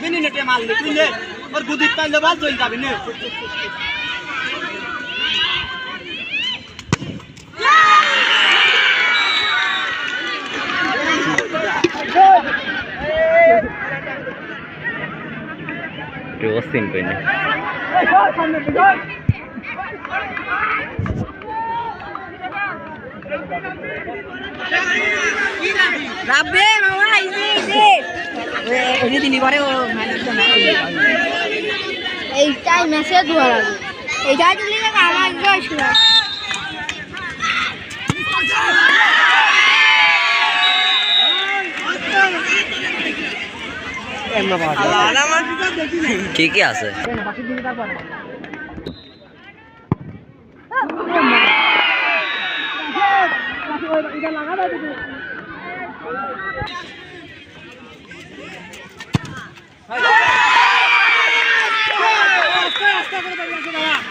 যাবি নি নেটে মারলি তুই নে ওর গুদিত পাইলে বল চল যাবি নে Osin ko niya. Rabe, mama, ini. Ini diliwari o এইটাই মেসে ধোয়া লাগে এইটাই দিলে আমার আসবে কি আছে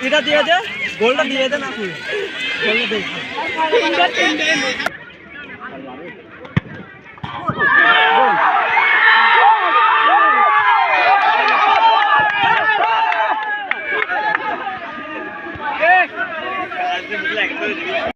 এটা দিয়ে দে গোলটা দিয়ে দে না তুই গোলটা দে